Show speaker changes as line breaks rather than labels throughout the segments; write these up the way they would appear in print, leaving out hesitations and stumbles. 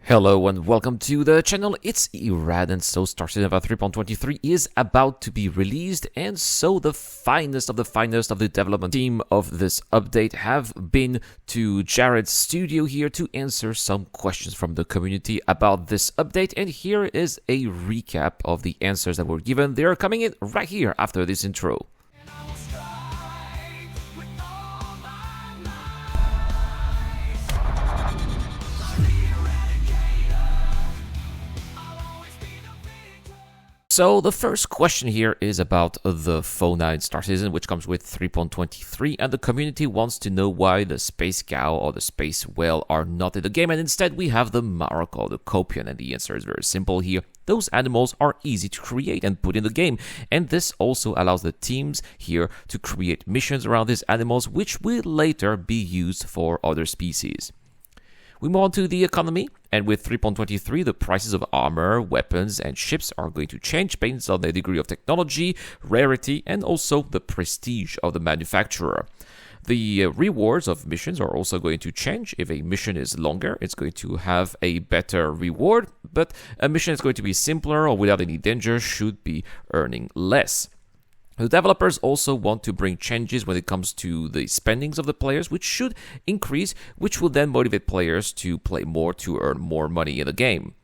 Hello and welcome to the channel, it's Irad, and so Star Citizen 3.23 is about to be released, and so the finest of the development team of this update have been to Jared's studio here to answer some questions from the community about this update, and here is a recap of the answers that were given. They are coming in right here after this intro. So the first question here is about the fauna in Star Citizen, which comes with 3.23, and the community wants to know why the space cow or the space whale are not in the game, and instead we have the Marok or the Copian, and the answer is very simple here. Those animals are easy to create and put in the game, and this also allows the teams here to create missions around these animals, which will later be used for other species. We move on to the economy, and with 3.23, the prices of armor, weapons, and ships are going to change based on the degree of technology, rarity, and also the prestige of the manufacturer. The rewards of missions are also going to change. If a mission is longer, it's going to have a better reward, but a mission is going to be simpler or without any danger should be earning less. The developers also want to bring changes when it comes to the spendings of the players, which should increase, which will then motivate players to play more to earn more money in the game.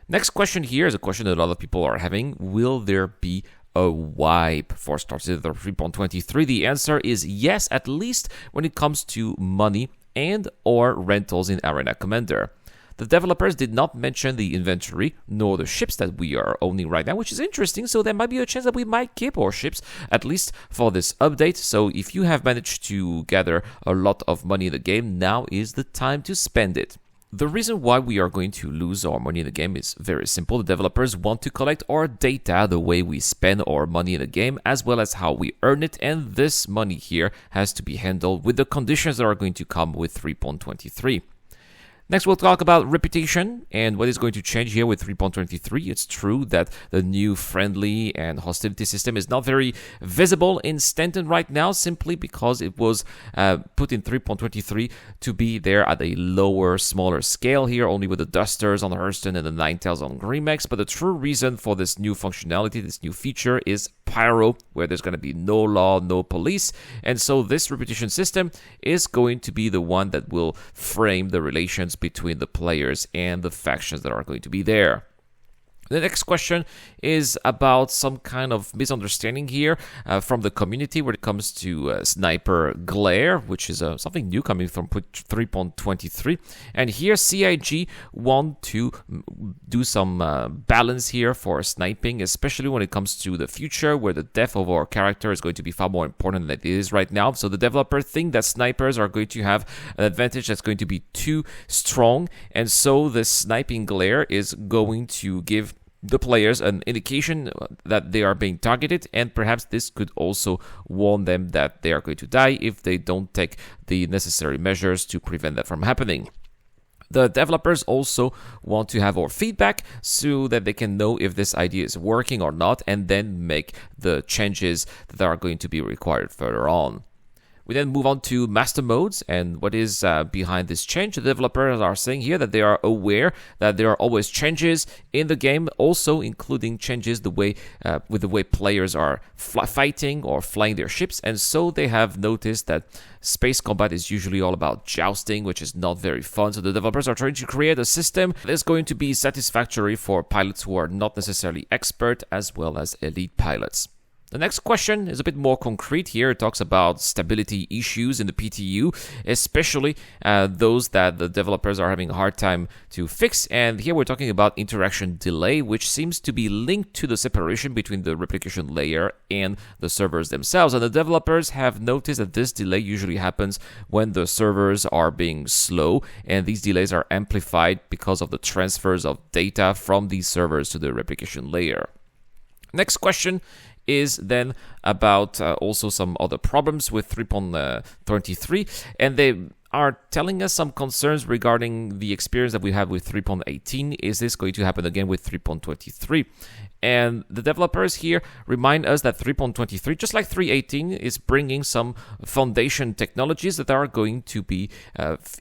Next question here is a question that a lot of people are having. Will there be a wipe for Star Citizen 3.23? The answer is yes, at least when it comes to money and or rentals in Arena Commander. The developers did not mention the inventory nor the ships that we are owning right now, which is interesting, so there might be a chance that we might keep our ships, at least for this update. So if you have managed to gather a lot of money in the game, now is the time to spend it. The reason why we are going to lose our money in the game is very simple. The developers want to collect our data, the way we spend our money in the game, as well as how we earn it, and this money here has to be handled with the conditions that are going to come with 3.23. Next, we'll talk about reputation and what is going to change here with 3.23. It's true that the new friendly and hostility system is not very visible in Stanton right now, simply because it was put in 3.23 to be there at a lower, smaller scale here, only with the Dusters on Hurston and the Ninetales on Grimex. But the true reason for this new functionality, this new feature, is Pyro, where there's going to be no law, no police. And so this reputation system is going to be the one that will frame the relations between the players and the factions that are going to be there. The next question is about some kind of misunderstanding here from the community when it comes to Sniper Glare, which is something new coming from 3.23. And here CIG want to do some balance here for sniping, especially when it comes to the future, where the death of our character is going to be far more important than it is right now. So the developers think that snipers are going to have an advantage that's going to be too strong, and so the Sniping Glare is going to give the players an indication that they are being targeted, and perhaps this could also warn them that they are going to die if they don't take the necessary measures to prevent that from happening. The developers also want to have our feedback so that they can know if this idea is working or not, and then make the changes that are going to be required further on. We then move on to master modes and what is behind this change. The developers are saying here that they are aware that there are always changes in the game, also including changes with the way players are fighting or flying their ships, and so they have noticed that space combat is usually all about jousting, which is not very fun. So the developers are trying to create a system that is going to be satisfactory for pilots who are not necessarily expert, as well as elite pilots. The next question is a bit more concrete here. It talks about stability issues in the PTU, especially those that the developers are having a hard time to fix. And here we're talking about interaction delay, which seems to be linked to the separation between the replication layer and the servers themselves. And the developers have noticed that this delay usually happens when the servers are being slow, and these delays are amplified because of the transfers of data from these servers to the replication layer. Next question is then about also some other problems with 3.23, and they are telling us some concerns regarding the experience that we have with 3.18. Is this going to happen again with 3.23? And the developers here remind us that 3.23, just like 3.18, is bringing some foundation technologies that are going to be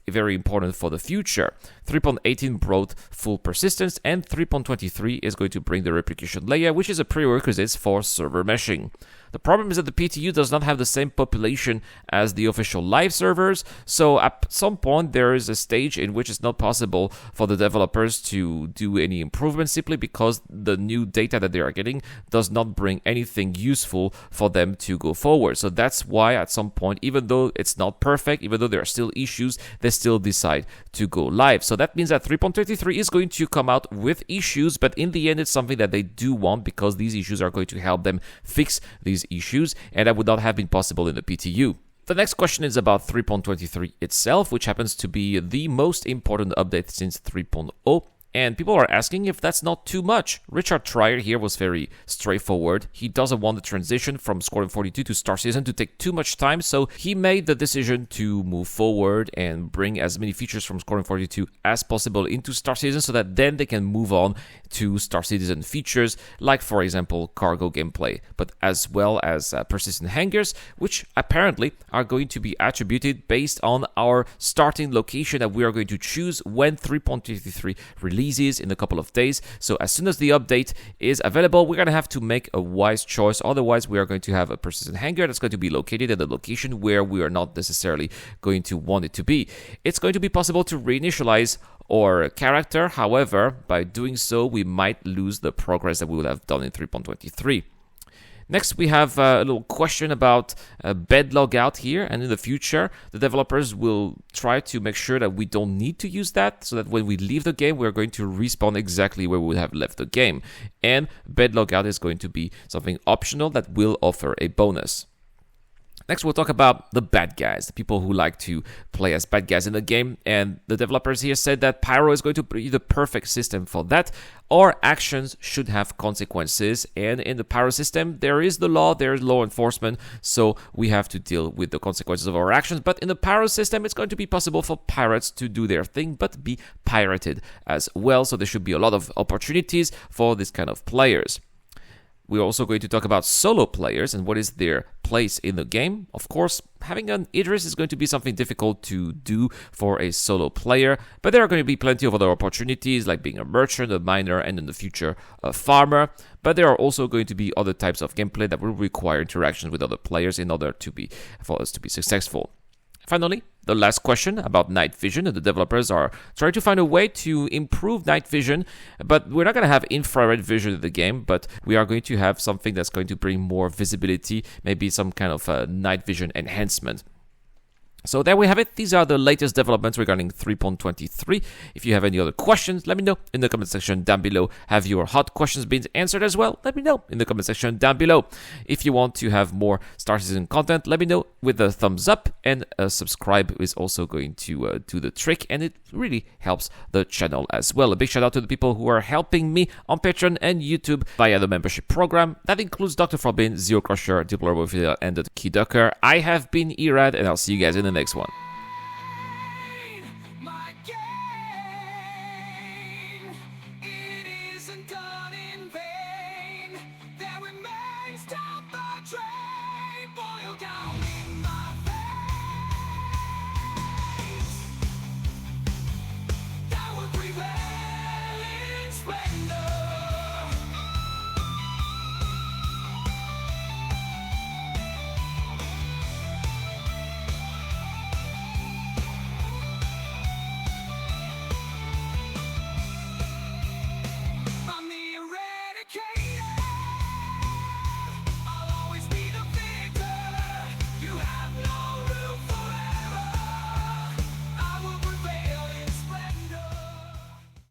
very important for the future. 3.18 brought full persistence, and 3.23 is going to bring the replication layer, which is a prerequisite for server meshing. The problem is that the PTU does not have the same population as the official live servers, so at some point there is a stage in which it's not possible for the developers to do any improvements simply because the new data that they are getting does not bring anything useful for them to go forward. So that's why at some point, even though it's not perfect, even though there are still issues, they still decide to go live. So that means that 3.23 is going to come out with issues, but in the end it's something that they do want because these issues are going to help them fix these issues, and that would not have been possible in the PTU. The next question is about 3.23 itself, which happens to be the most important update since 3.0. And people are asking if that's not too much. Richard Trier here was very straightforward. He doesn't want the transition from Squadron 42 to Star Citizen to take too much time, so he made the decision to move forward and bring as many features from Squadron 42 as possible into Star Citizen so that then they can move on to Star Citizen features, like for example cargo gameplay, but as well as persistent hangars, which apparently are going to be attributed based on our starting location that we are going to choose when 3.23 releases in a couple of days. So as soon as the update is available, we're going to have to make a wise choice. Otherwise, we are going to have a persistent hangar that's going to be located at a location where we are not necessarily going to want it to be. It's going to be possible to reinitialize our character. However, by doing so, we might lose the progress that we would have done in 3.23. Next, we have a little question about bed logout here, and in the future, the developers will try to make sure that we don't need to use that, so that when we leave the game, we're going to respawn exactly where we would have left the game. And bed logout is going to be something optional that will offer a bonus. Next, we'll talk about the bad guys, the people who like to play as bad guys in the game. And the developers here said that Pyro is going to be the perfect system for that. Our actions should have consequences. And in the Pyro system, there is the law, there is law enforcement. So we have to deal with the consequences of our actions. But in the Pyro system, it's going to be possible for pirates to do their thing, but be pirated as well. So there should be a lot of opportunities for this kind of players. We're also going to talk about solo players and what is their place in the game. Of course, having an Idris is going to be something difficult to do for a solo player, but there are going to be plenty of other opportunities like being a merchant, a miner, and in the future a farmer. But there are also going to be other types of gameplay that will require interactions with other players in order for us to be successful. Finally, the last question about night vision. The developers are trying to find a way to improve night vision, but we're not going to have infrared vision in the game, but we are going to have something that's going to bring more visibility, maybe some kind of night vision enhancement. So there we have it. These are the latest developments regarding 3.23. If you have any other questions, let me know in the comment section down below. Have your hot questions been answered as well? Let me know in the comment section down below. If you want to have more Star Citizen content, let me know with a thumbs up, and subscribe is also going to do the trick, and it really helps the channel as well. A big shout out to the people who are helping me on Patreon and YouTube via the membership program. That includes Dr. Frobin, Zero Crusher, Deplorable Fidel, and the Key Ducker. I have been Irad, and I'll see you guys in the next one.